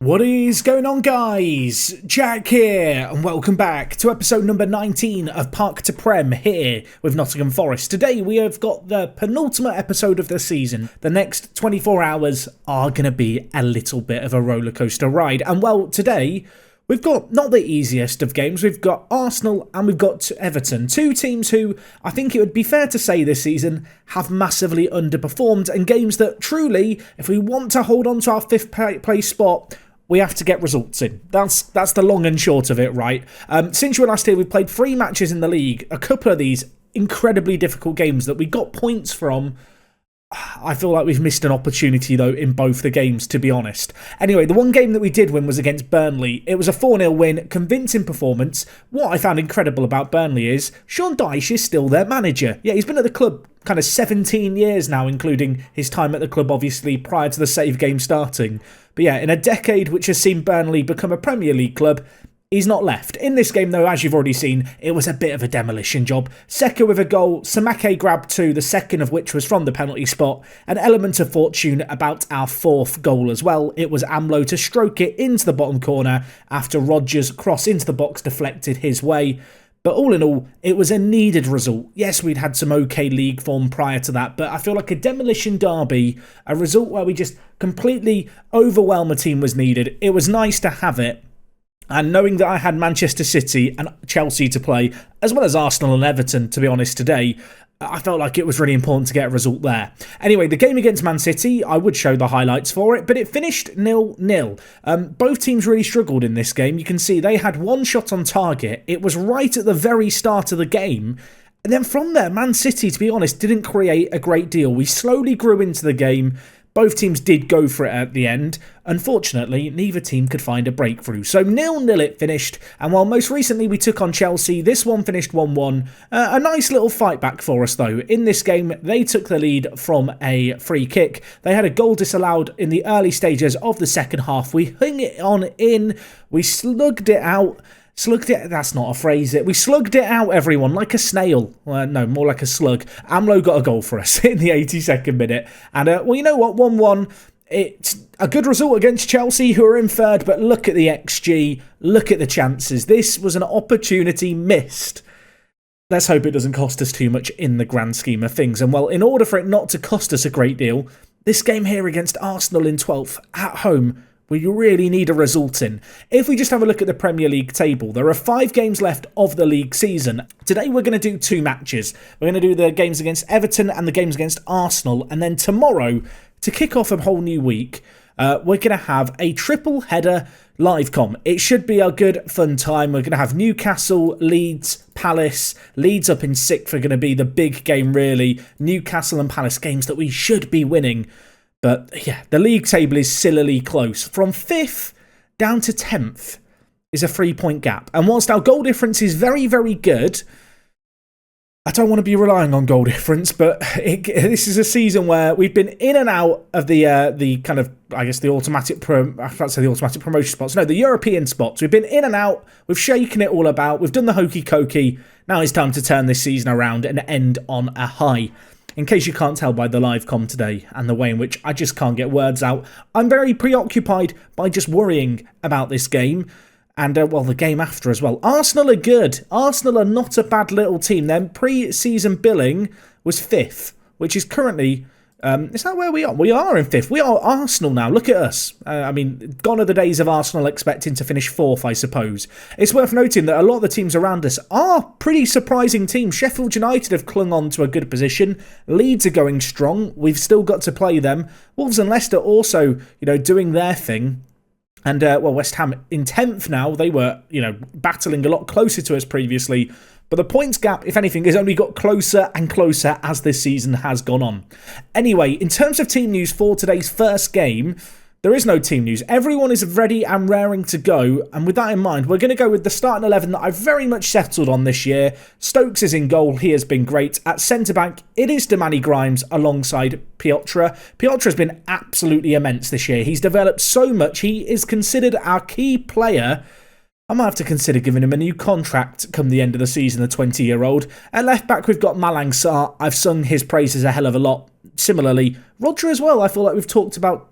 What is going on, guys? Jack here, and welcome back to episode number 19 of Park to Prem here with Nottingham Forest. Today we have got the penultimate episode of the season. The next 24 hours are going to be a little bit of a rollercoaster ride. And well, today we've got not the easiest of games. We've got Arsenal and we've got Everton. Two teams who, I think it would be fair to say this season, have massively underperformed, and games that truly, if we want to hold on to our fifth place spot, we have to get results in. That's the long and short of it, right? Since you were last here, we've played 3 matches in the league. A couple of these incredibly difficult games that we got points from. I feel like we've missed an opportunity, though, in both the games, to be honest. Anyway, the one game that we did win was against Burnley. It was a 4-0 win, convincing performance. What I found incredible about Burnley is Sean Dyche is still their manager. Yeah, he's been at the club kind of 17 years now, including his time at the club, obviously, prior to the save game starting. But yeah, in a decade which has seen Burnley become a Premier League club, he's not left. In this game, though, as you've already seen, it was a bit of a demolition job. Seka with a goal, Samake grabbed 2, the second of which was from the penalty spot. An element of fortune about our 4th goal as well. It was Amlo to stroke it into the bottom corner after Rodgers' cross into the box deflected his way. But all in all, it was a needed result. Yes, we'd had some okay league form prior to that, but I feel like a demolition derby, a result where we just completely overwhelm a team was needed. It was nice to have it. And knowing that I had Manchester City and Chelsea to play, as well as Arsenal and Everton, to be honest, today, I felt like it was really important to get a result there. Anyway, the game against Man City, I would show the highlights for it, but it finished 0-0. Both teams really struggled in this game. You can see they had 1 shot on target. It was right at the very start of the game. And then from there, Man City, to be honest, didn't create a great deal. We slowly grew into the game. Both teams did go for it at the end. Unfortunately, neither team could find a breakthrough. So 0-0 it finished, and while most recently we took on Chelsea, this one finished 1-1. A nice little fight back for us, though. In this game, they took the lead from a free kick. They had a goal disallowed in the early stages of the second half. We hung it on in. We slugged it out. That's not a phrase. We slugged it out, everyone, like a snail. No, more like a slug. Amlo got a goal for us in the 82nd minute. And, well, you know what? 1-1. It's a good result against Chelsea, who are in third, but look at the XG. Look at the chances. This was an opportunity missed. Let's hope it doesn't cost us too much in the grand scheme of things. And, well, in order for it not to cost us a great deal, this game here against Arsenal in 12th at home, we really need a result in. If we just have a look at the Premier League table, there are 5 games left of the league season. Today we're going to do 2 matches. We're going to do the games against Everton and the games against Arsenal. And then tomorrow, to kick off a whole new week, we're going to have a triple header live com. It should be a good fun time. We're going to have Newcastle, Leeds, Palace. Leeds up in 6th are going to be the big game, really. Newcastle and Palace, games that we should be winning. But yeah, the league table is sillily close. From 5th down to 10th is a 3-point gap. And whilst our goal difference is very, very good, I don't want to be relying on goal difference, but this is a season where we've been in and out of the kind of, I guess, the automatic promotion spots. No, the European spots. We've been in and out. We've shaken it all about. We've done the hokey cokey. Now it's time to turn this season around and end on a high. In case you can't tell by the live com today and the way in which I just can't get words out, I'm very preoccupied by just worrying about this game and, well, the game after as well. Arsenal are good. Arsenal are not a bad little team. Their pre-season billing was 5th, which is currently... is that where we are? We are in 5th. We are Arsenal now. Look at us. I mean, gone are the days of Arsenal expecting to finish 4th, I suppose. It's worth noting that a lot of the teams around us are pretty surprising teams. Sheffield United have clung on to a good position. Leeds are going strong. We've still got to play them. Wolves and Leicester also, doing their thing. And, well, West Ham in 10th now. They were, battling a lot closer to us previously. But the points gap, if anything, has only got closer and closer as this season has gone on. Anyway, in terms of team news for today's first game, there is no team news. Everyone is ready and raring to go. And with that in mind, we're going to go with the starting 11 that I've very much settled on this year. Stokes is in goal. He has been great. At centre-back, it is Damani Grimes alongside Piotra. Piotra has been absolutely immense this year. He's developed so much. He is considered our key player. I might have to consider giving him a new contract come the end of the season, the 20-year-old. At left-back, we've got Malang Sarr. I've sung his praises a hell of a lot. Similarly, Roger as well. I feel like we've talked about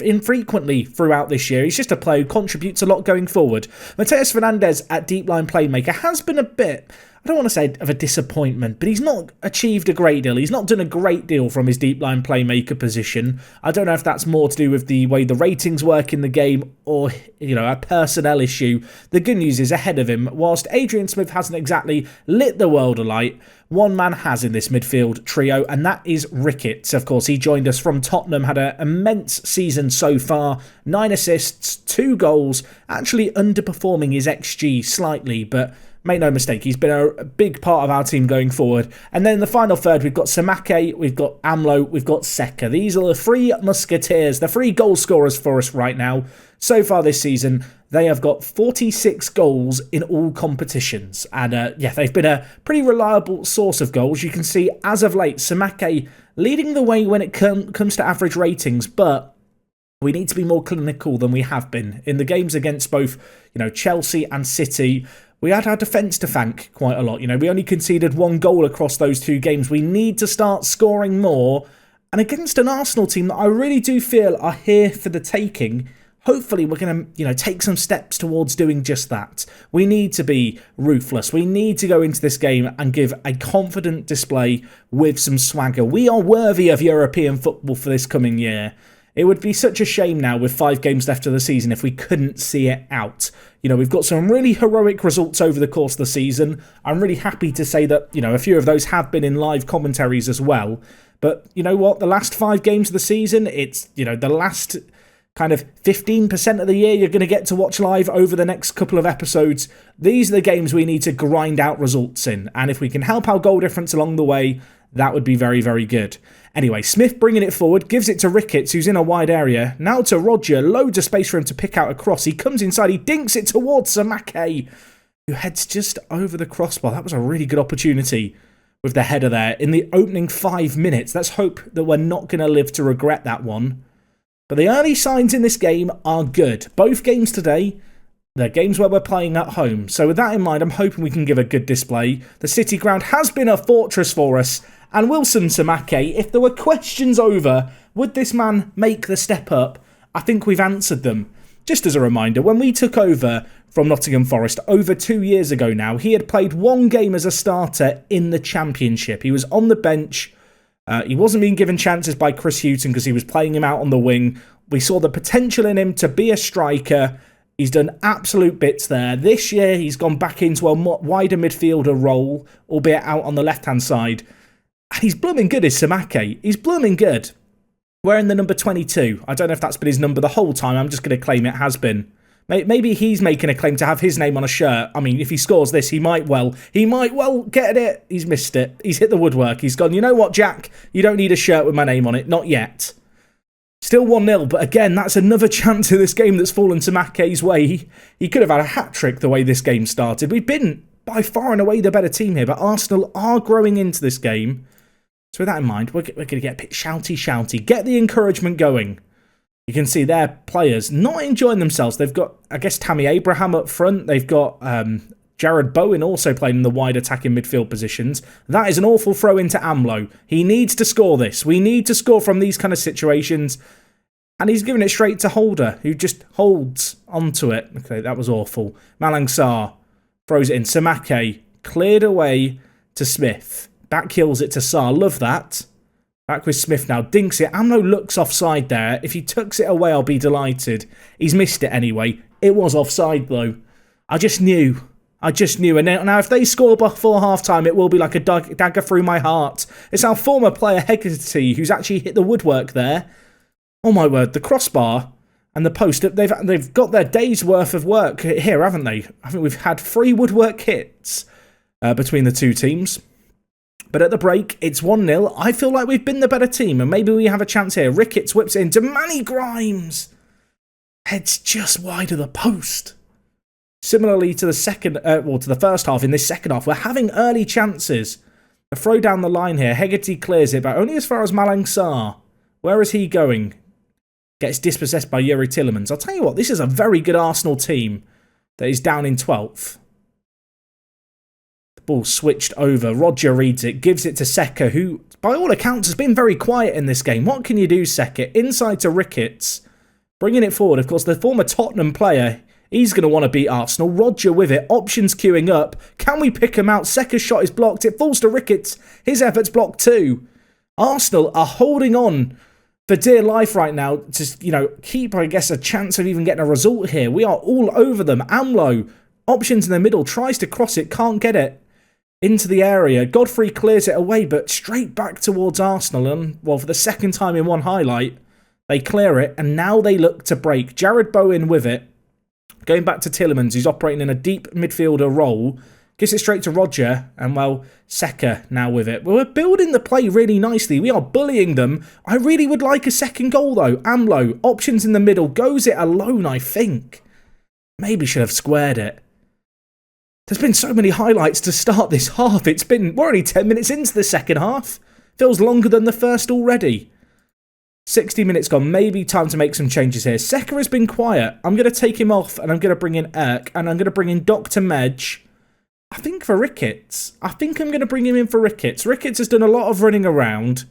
infrequently throughout this year. He's just a player who contributes a lot going forward. Mateus Fernandes at deep line playmaker has been a bit, I don't want to say of a disappointment, but he's not achieved a great deal. He's not done a great deal from his deep line playmaker position. I don't know if that's more to do with the way the ratings work in the game or, a personnel issue. The good news is ahead of him, whilst Adrian Smith hasn't exactly lit the world alight, one man has in this midfield trio, and that is Ricketts. Of course, he joined us from Tottenham, had an immense season so far, 9 assists, 2 goals, actually underperforming his XG slightly, but make no mistake, he's been a big part of our team going forward. And then in the final third, we've got Samake, we've got Amlo, we've got Seka. These are the 3 musketeers, the 3 goal scorers for us right now. So far this season, they have got 46 goals in all competitions. And they've been a pretty reliable source of goals. You can see, as of late, Samake leading the way when it comes to average ratings, but we need to be more clinical than we have been. In the games against both, Chelsea and City, we had our defence to thank quite a lot. We only conceded 1 goal across those 2 games. We need to start scoring more. And against an Arsenal team that I really do feel are here for the taking, hopefully we're going to, take some steps towards doing just that. We need to be ruthless. We need to go into this game and give a confident display with some swagger. We are worthy of European football for this coming year. It would be such a shame now with 5 games left of the season if we couldn't see it out. We've got some really heroic results over the course of the season. I'm really happy to say that, a few of those have been in live commentaries as well. But you know what? The last 5 games of the season, it's, the last kind of 15% of the year you're going to get to watch live over the next couple of episodes. These are the games we need to grind out results in. And if we can help our goal difference along the way, that would be very, very good. Anyway, Smith bringing it forward, gives it to Ricketts, who's in a wide area. Now to Roger, loads of space for him to pick out a cross. He comes inside, he dinks it towards Samake, who heads just over the crossbar. That was a really good opportunity with the header there in the opening 5 minutes. Let's hope that we're not going to live to regret that one. But the early signs in this game are good. Both games today, they're games where we're playing at home. So with that in mind, I'm hoping we can give a good display. The City ground has been a fortress for us. And Wilson Samake, if there were questions over, would this man make the step up? I think we've answered them. Just as a reminder, when we took over from Nottingham Forest over 2 years ago now, he had played 1 game as a starter in the Championship. He was on the bench. He wasn't being given chances by Chris Hughton because he was playing him out on the wing. We saw the potential in him to be a striker. He's done absolute bits there. This year, he's gone back into a wider midfielder role, albeit out on the left-hand side. He's blooming good, is Samake. He's blooming good. Wearing the number 22. I don't know if that's been his number the whole time. I'm just going to claim it has been. Maybe he's making a claim to have his name on a shirt. I mean, if he scores this, he might well get it. He's missed it. He's hit the woodwork. He's gone, you know what, Jack? You don't need a shirt with my name on it. Not yet. Still 1-0, but again, that's another chance in this game that's fallen Samake's way. He could have had a hat-trick the way this game started. We've been by far and away the better team here, but Arsenal are growing into this game. So with that in mind, we're going to get a bit shouty. Get the encouragement going. You can see their players not enjoying themselves. They've got, I guess, Tammy Abraham up front. They've got Jared Bowen also playing in the wide attacking midfield positions. That is an awful throw into Amlo. He needs to score this. We need to score from these kind of situations. And he's giving it straight to Holder, who just holds onto it. Okay, that was awful. Malang Sarr throws it in. Samake cleared away to Smith. Back kills it to Sarr. Love that. Back with Smith now. Dinks it. Amlo looks offside there. If he tucks it away, I'll be delighted. He's missed it anyway. It was offside, though. I just knew. And now if they score before half-time, it will be like a dagger through my heart. It's our former player, Hegarty, who's actually hit the woodwork there. Oh, my word. The crossbar and the post, they've got their day's worth of work here, haven't they? I think we've had 3 woodwork hits between the 2 teams. But at the break, it's 1-0. I feel like we've been the better team, and maybe we have a chance here. Ricketts whips it into Manny Grimes. Heads just wide of the post. Similarly to the first half, in this second half, we're having early chances. A throw down the line here. Hegarty clears it, but only as far as Malang Sarr. Where is he going? Gets dispossessed by Yuri Tillemans. I'll tell you what, this is a very good Arsenal team that is down in 12th. Ball switched over. Roger reads it, gives it to Seka, who, by all accounts, has been very quiet in this game. What can you do, Seka? Inside to Ricketts. Bringing it forward, of course, the former Tottenham player, he's going to want to beat Arsenal. Roger with it, options queuing up. Can we pick him out? Seca's shot is blocked. It falls to Ricketts. His effort's blocked too. Arsenal are holding on for dear life right now to, keep, I guess, a chance of even getting a result here. We are all over them. Amlo, options in the middle, tries to cross it, can't get it into the area. Godfrey clears it away, but straight back towards Arsenal. And, well, for the second time in one highlight, they clear it, and now they look to break. Jared Bowen with it. Going back to Tielemans, who's operating in a deep midfielder role. Gives it straight to Roger, and, well, Seca now with it. We're building the play really nicely. We are bullying them. I really would like a second goal, though. Amlo, options in the middle, goes it alone, I think. Maybe should have squared it. There's been so many highlights to start this half. We're only 10 minutes into the second half. Feels longer than the first already. 60 minutes gone. Maybe time to make some changes here. Seca has been quiet. I'm going to take him off, and I'm going to bring in Erk, and I'm going to bring in Dr. Medj. I think for Ricketts. I think I'm going to bring him in for Ricketts. Ricketts has done a lot of running around.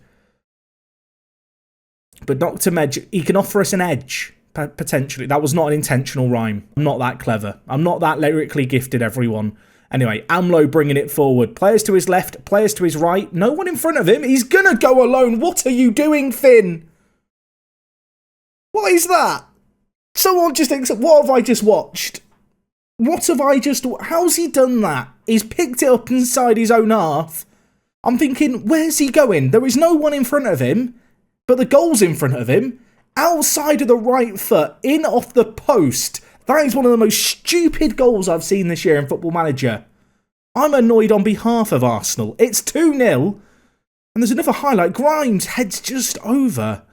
But Dr. Medj, he can offer us an edge, potentially. That was not an intentional rhyme. I'm not that clever. I'm not that lyrically gifted, everyone. Anyway, Amlo bringing it forward. Players to his left, players to his right. No one in front of him. He's going to go alone. What are you doing, Finn? What is that? Someone just thinks, what have I just watched? What have I just... How's he done that? He's picked it up inside his own half. I'm thinking, where's he going? There is no one in front of him, but the goal's in front of him. Outside of the right foot, in off the post. That is one of the most stupid goals I've seen this year in Football Manager. I'm annoyed on behalf of Arsenal. It's 2-0. And there's another highlight. Grimes heads just over.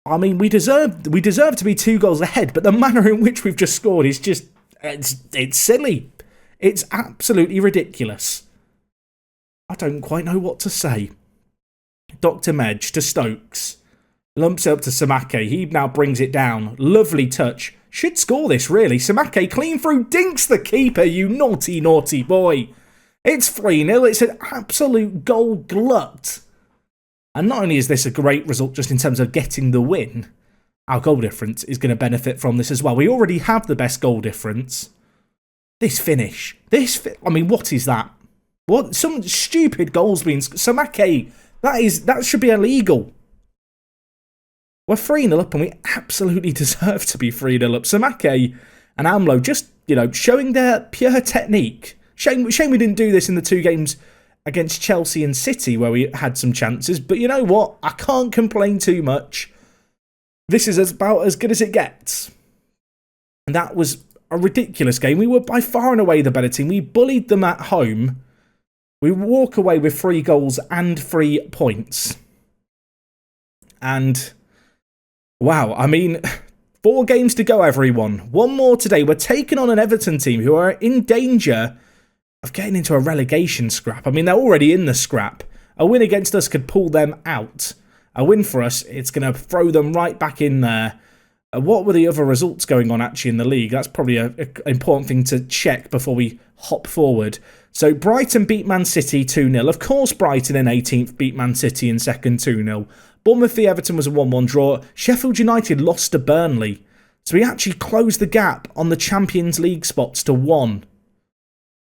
I mean, we deserve to be 2 goals ahead, but the manner in which we've just scored is just... It's silly. It's absolutely ridiculous. I don't quite know what to say. Dr. Medj to Stokes. Lumps it up to Samake. He now brings it down. Lovely touch. Should score this, really. Samake clean through. Dinks the keeper, you naughty, naughty boy. It's 3-0. It's an absolute goal glut. And not only is this a great result just in terms of getting the win, our goal difference is going to benefit from this as well. We already have the best goal difference. This finish. I mean, what is that? What? Some stupid goals being... Samake, that should be illegal. We're 3-0 up, and we absolutely deserve to be 3-0 up. Samake and Amlo just, showing their pure technique. Shame we didn't do this in the 2 games against Chelsea and City, where we had some chances. But you know what? I can't complain too much. This is about as good as it gets. And that was a ridiculous game. We were by far and away the better team. We bullied them at home. We walk away with 3 goals and 3 points. And, wow, I mean, 4 games to go, everyone. 1 more today. We're taking on an Everton team who are in danger of getting into a relegation scrap. I mean, they're already in the scrap. A win against us could pull them out. A win for us, it's going to throw them right back in there. What were the other results going on actually in the league? That's probably an important thing to check before we hop forward. So Brighton beat Man City 2-0. Of course, Brighton in 18th beat Man City in second 2-0. Bournemouth v Everton was a 1-1 draw. Sheffield United lost to Burnley. So we actually closed the gap on the Champions League spots to 1.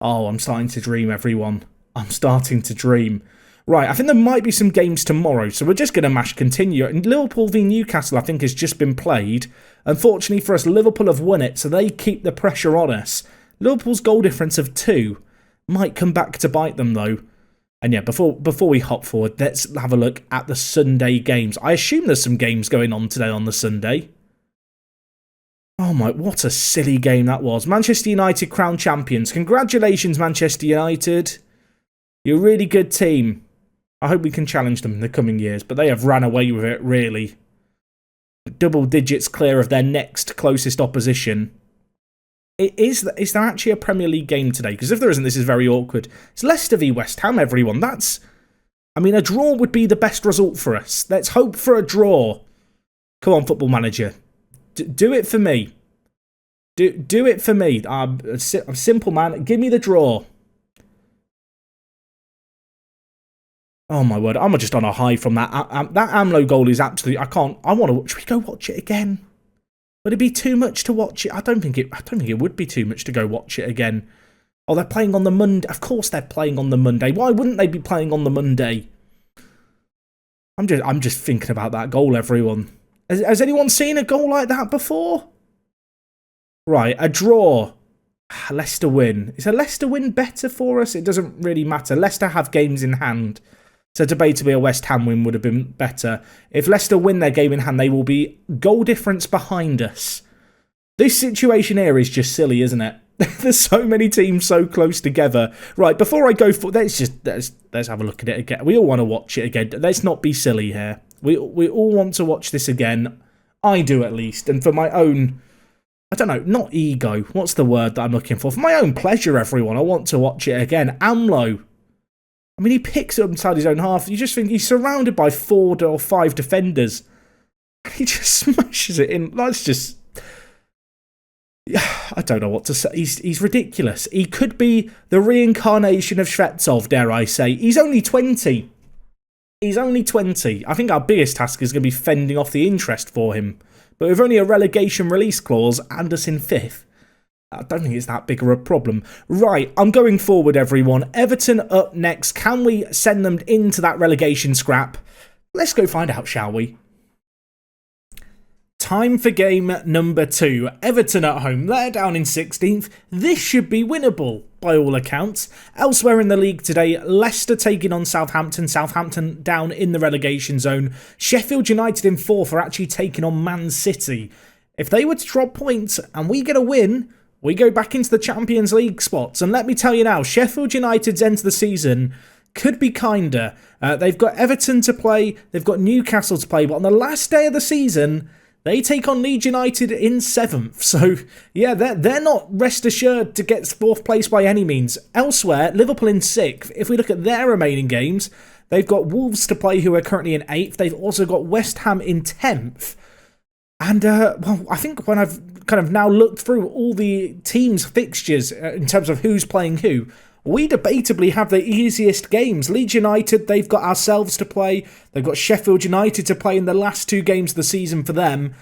Oh, I'm starting to dream, everyone. I'm starting to dream. Right, I think there might be some games tomorrow, so we're just going to mash continue. And Liverpool v Newcastle, I think, has just been played. Unfortunately for us, Liverpool have won it, so they keep the pressure on us. Liverpool's goal difference of 2 might come back to bite them, though. And yeah, before we hop forward, let's have a look at the Sunday games. I assume there's some games going on today on the Sunday. Oh my, what a silly game that was. Manchester United crowned champions. Congratulations, Manchester United. You're a really good team. I hope we can challenge them in the coming years, but they have ran away with it, really. Double digits clear of their next closest opposition. Is there actually a Premier League game today? Because if there isn't, this is very awkward. It's Leicester v West Ham, everyone. I mean, a draw would be the best result for us. Let's hope for a draw. Come on, Football Manager. Do it for me. Do it for me. I'm a simple man. Give me the draw. Oh my word, I'm just on a high from that. That AMLO goal is absolutely... I want to... Should we go watch it again? Would it be too much to watch it? I don't think it would be too much to go watch it again. Oh, they're playing on the Monday. Of course they're playing on the Monday. Why wouldn't they be playing on the Monday? I'm just thinking about that goal, everyone. Has anyone seen a goal like that before? Right, a draw. Leicester win. Is a Leicester win better for us? It doesn't really matter. Leicester have games in hand. So debatably a West Ham win would have been better. If Leicester win their game in hand, they will be goal difference behind us. This situation here is just silly, isn't it? There's so many teams so close together. Right, before I go for... Let's have a look at it again. We all want to watch it again. Let's not be silly here. We all want to watch this again. I do, at least. And for my own... I don't know, not ego. What's the word that I'm looking for? For my own pleasure, everyone. I want to watch it again. Amlo. I mean, he picks it up inside his own half. You just think he's surrounded by 4 or 5 defenders. He just smashes it in. That's just... I don't know what to say. He's ridiculous. He could be the reincarnation of Shvetsov, dare I say. He's only 20. He's only 20. I think our biggest task is going to be fending off the interest for him. But with only a relegation release clause and us in 5th, I don't think it's that big of a problem. Right, I'm going forward, everyone. Everton up next. Can we send them into that relegation scrap? Let's go find out, shall we? Time for game number 2. Everton at home. They're down in 16th. This should be winnable, by all accounts. Elsewhere in the league today, Leicester taking on Southampton. Southampton down in the relegation zone. Sheffield United in 4th are actually taking on Man City. If they were to drop points and we get a win, we go back into the Champions League spots. And let me tell you now, Sheffield United's end of the season could be kinder. They've got Everton to play. They've got Newcastle to play. But on the last day of the season... they take on Leeds United in 7th. So, yeah, they're not rest assured to get 4th place by any means. Elsewhere, Liverpool in 6th. If we look at their remaining games, they've got Wolves to play, who are currently in 8th. They've also got West Ham in 10th. And, well, I think when I've kind of now looked through all the teams' fixtures in terms of who's playing who, we debatably have the easiest games. Leeds United, they've got ourselves to play. They've got Sheffield United to play in the last 2 games of the season for them.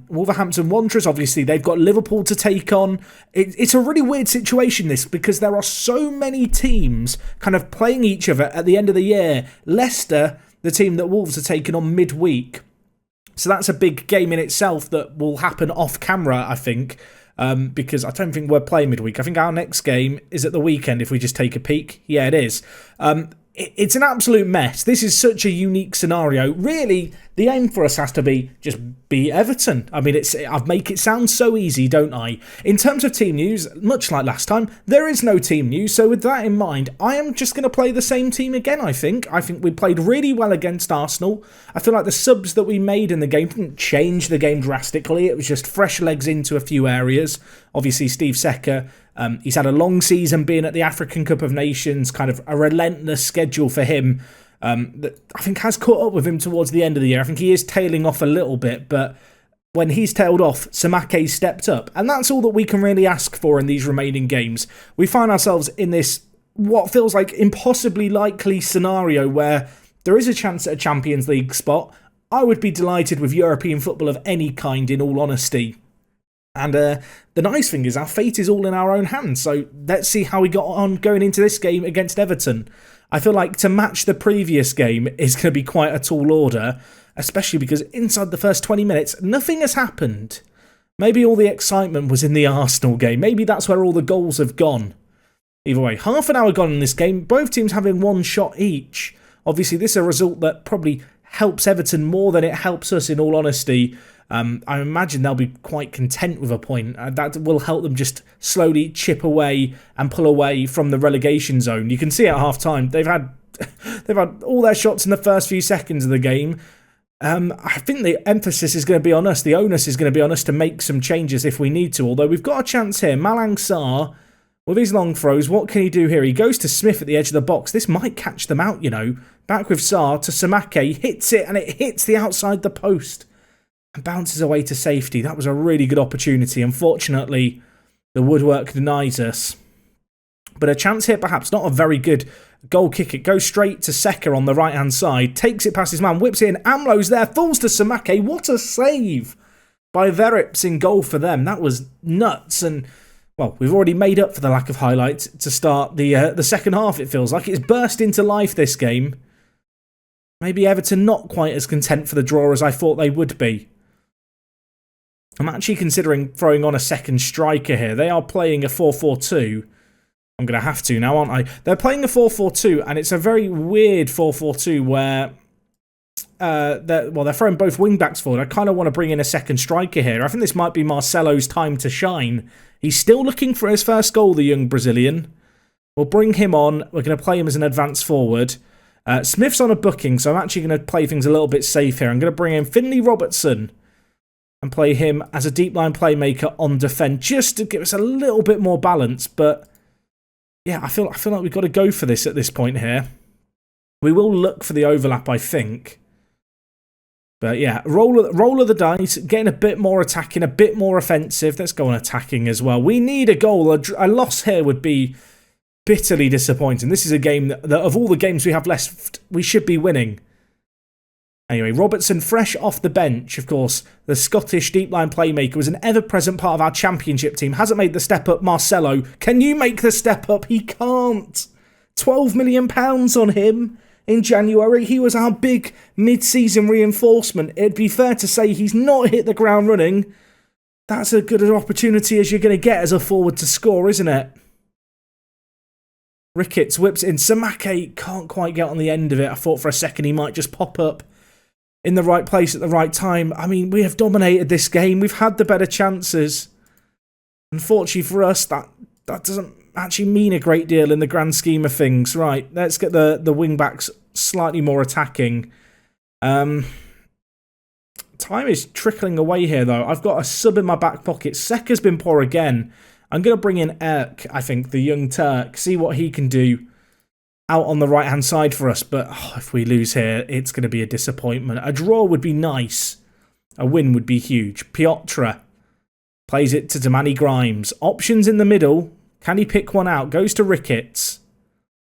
Wolverhampton Wanderers, obviously, they've got Liverpool to take on. It's a really weird situation, this, because there are so many teams kind of playing each other at the end of the year. Leicester, the team that Wolves are taking on midweek. So that's a big game in itself that will happen off camera, I think. Because I don't think we're playing midweek. I think our next game is at the weekend if we just take a peek. Yeah, it is. It's an absolute mess. This is such a unique scenario. Really, the aim for us has to be just beat Everton. I mean, I make it sound so easy, don't I? In terms of team news, much like last time, there is no team news. So with that in mind, I am just going to play the same team again, I think. I think we played really well against Arsenal. I feel like the subs that we made in the game didn't change the game drastically. It was just fresh legs into a few areas. Obviously, Steve Secker, he's had a long season being at the African Cup of Nations, kind of a relentless schedule for him that I think has caught up with him towards the end of the year. I think he is tailing off a little bit, but when he's tailed off, Samake stepped up. And that's all that we can really ask for in these remaining games. We find ourselves in this, what feels like impossibly likely scenario where there is a chance at a Champions League spot. I would be delighted with European football of any kind, in all honesty. And the nice thing is our fate is all in our own hands. So let's see how we got on going into this game against Everton. I feel like to match the previous game is going to be quite a tall order, especially because inside the first 20 minutes, nothing has happened. Maybe all the excitement was in the Arsenal game. Maybe that's where all the goals have gone. Either way, half an hour gone in this game, both teams having 1 shot each. Obviously, this is a result that probably helps Everton more than it helps us, in all honesty. I imagine they'll be quite content with a point. That will help them just slowly chip away and pull away from the relegation zone. You can see at half-time, they've had all their shots in the first few seconds of the game. I think the emphasis is going to be on us. The onus is going to be on us to make some changes if we need to. Although we've got a chance here. Malang Sarr, with his long throws, what can he do here? He goes to Smith at the edge of the box. This might catch them out, you know. Back with Sarr to Samake. Hits it, and it hits the outside the post. And bounces away to safety. That was a really good opportunity. Unfortunately, the woodwork denies us. But a chance here, perhaps. Not a very good goal kick. It goes straight to Secker on the right-hand side. Takes it past his man. Whips it in. Amlo's there. Falls to Samake. What a save by Verips in goal for them. That was nuts. And, well, we've already made up for the lack of highlights to start the second half, it feels like. It's burst into life, this game. Maybe Everton not quite as content for the draw as I thought they would be. I'm actually considering throwing on a second striker here. They are playing a 4-4-2. I'm going to have to now, aren't I? They're playing a 4-4-2, and it's a very weird 4-4-2 where they're throwing both wing-backs forward. I kind of want to bring in a second striker here. I think this might be Marcelo's time to shine. He's still looking for his first goal, the young Brazilian. We'll bring him on. We're going to play him as an advanced forward. Smith's on a booking, so I'm actually going to play things a little bit safe here. I'm going to bring in Finley Robertson and play him as a deep line playmaker on defend, just to give us a little bit more balance. But yeah, I feel like we've got to go for this at this point here. We will look for the overlap, I think. But yeah, roll of the dice, getting a bit more attacking, a bit more offensive. Let's go on attacking as well. We need a goal. A loss here would be bitterly disappointing. This is a game that of all the games we have left, we should be winning. Anyway, Robertson fresh off the bench, of course. The Scottish deep line playmaker was an ever-present part of our championship team. Hasn't made the step up. Marcelo, can you make the step up? He can't. £12 million on him in January. He was our big mid-season reinforcement. It'd be fair to say he's not hit the ground running. That's as good an opportunity as you're going to get as a forward to score, isn't it? Ricketts whips in. Samake can't quite get on the end of it. I thought for a second he might just pop up in the right place at the right time. I mean, we have dominated this game. We've had the better chances. Unfortunately for us, that doesn't actually mean a great deal in the grand scheme of things. Right, let's get the wing-backs slightly more attacking. Time is trickling away here, though. I've got a sub in my back pocket. Seka's been poor again. I'm going to bring in Erk, I think, the young Turk, see what he can do out on the right-hand side for us. But if we lose here, it's going to be a disappointment. A draw would be nice. A win would be huge. Piotr plays it to Damani Grimes. Options in the middle. Can he pick one out? Goes to Ricketts.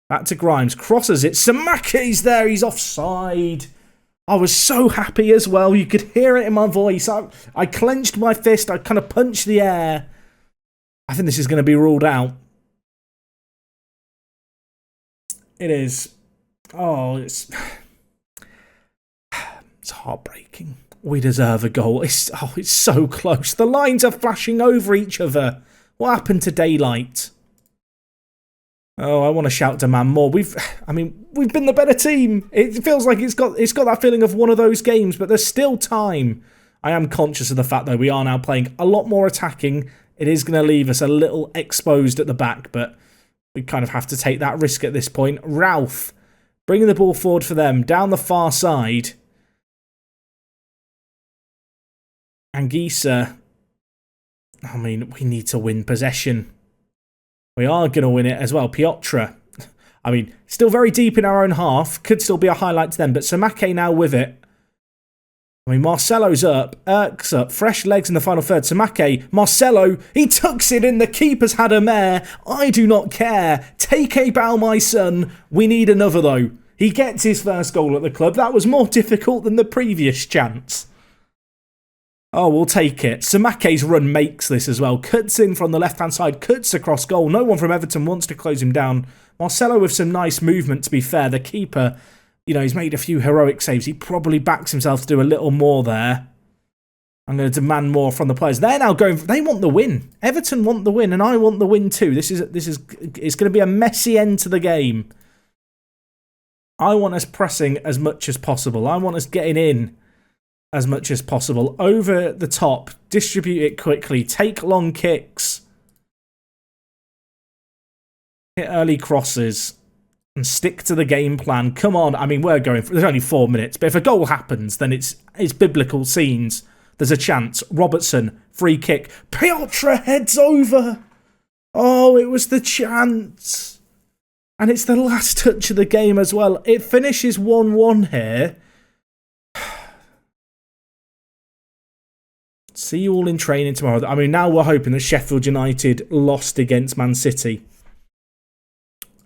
Back to Grimes. Crosses it. Samake's there. He's offside. I was so happy as well. You could hear it in my voice. I clenched my fist. I kind of punched the air. I think this is going to be ruled out. It is. Oh, it's heartbreaking. We deserve a goal. It's so close. The lines are flashing over each other. What happened to daylight? Oh, I want to shout to man more. We've been the better team. It feels like it's got that feeling of one of those games, but there's still time. I am conscious of the fact that we are now playing a lot more attacking. It is going to leave us a little exposed at the back, but we kind of have to take that risk at this point. Ralph bringing the ball forward for them down the far side. Anguissa. I mean, we need to win possession. We are going to win it as well. Piotr. I mean, still very deep in our own half. Could still be a highlight to them, but Samake now with it. I mean, Marcelo's up. Erk's up. Fresh legs in the final third. Samake. Marcelo. He tucks it in. The keeper's had a mare. I do not care. Take a bow, my son. We need another, though. He gets his first goal at the club. That was more difficult than the previous chance. Oh, we'll take it. Samake's run makes this as well. Cuts in from the left-hand side. Cuts across goal. No one from Everton wants to close him down. Marcelo with some nice movement, to be fair. The keeper, you know, he's made a few heroic saves. He probably backs himself to do a little more there. I'm going to demand more from the players. They're now going. They want the win. Everton want the win, and I want the win too. It's going to be a messy end to the game. I want us pressing as much as possible. I want us getting in as much as possible. Over the top. Distribute it quickly. Take long kicks. Hit early crosses. And stick to the game plan. Come on. I mean, we're going for... There's only 4 minutes. But if a goal happens, then it's biblical scenes. There's a chance. Robertson. Free kick. Piotr heads over. Oh, it was the chance. And it's the last touch of the game as well. It finishes 1-1 here. See you all in training tomorrow. I mean, now we're hoping that Sheffield United lost against Man City.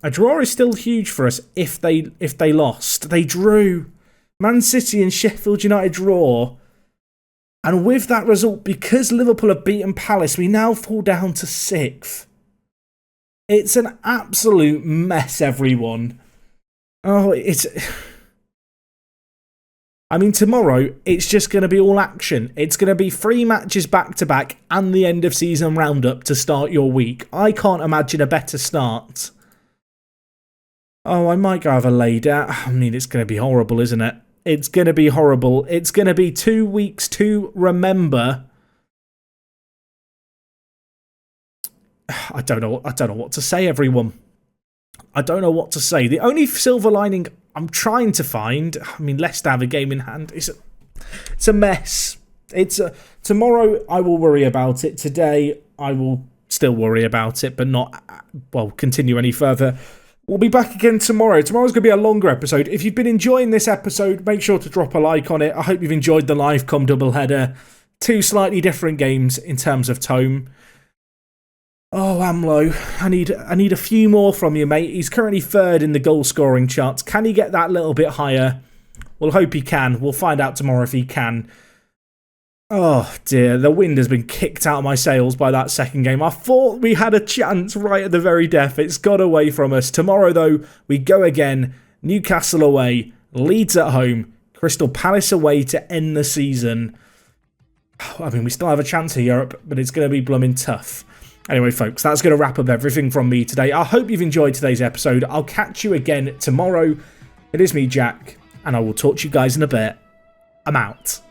A draw is still huge for us if they lost. They drew. Man City and Sheffield United draw. And with that result, because Liverpool have beaten Palace, we now fall down to 6th. It's an absolute mess, everyone. Oh, I mean, tomorrow, it's just going to be all action. It's going to be 3 matches back-to-back and the end-of-season roundup to start your week. I can't imagine a better start. Oh, I might go have a lay down. I mean, it's going to be horrible, isn't it? It's going to be horrible. It's going to be 2 weeks to remember. I don't know what to say, everyone. I don't know what to say. The only silver lining I'm trying to find, I mean, Leicester have a game in hand. It's a mess. Tomorrow I will worry about it. Today I will still worry about it, but not, well, continue any further. We'll be back again tomorrow. Tomorrow's going to be a longer episode. If you've been enjoying this episode, make sure to drop a like on it. I hope you've enjoyed the live com doubleheader. 2 slightly different games in terms of tone. Oh, Amlo, I need a few more from you, mate. He's currently 3rd in the goal-scoring charts. Can he get that little bit higher? We'll hope he can. We'll find out tomorrow if he can. Oh, dear. The wind has been kicked out of my sails by that second game. I thought we had a chance right at the very death. It's got away from us. Tomorrow, though, we go again. Newcastle away. Leeds at home. Crystal Palace away to end the season. I mean, we still have a chance in Europe, but it's going to be blooming tough. Anyway, folks, that's going to wrap up everything from me today. I hope you've enjoyed today's episode. I'll catch you again tomorrow. It is me, Jack, and I will talk to you guys in a bit. I'm out.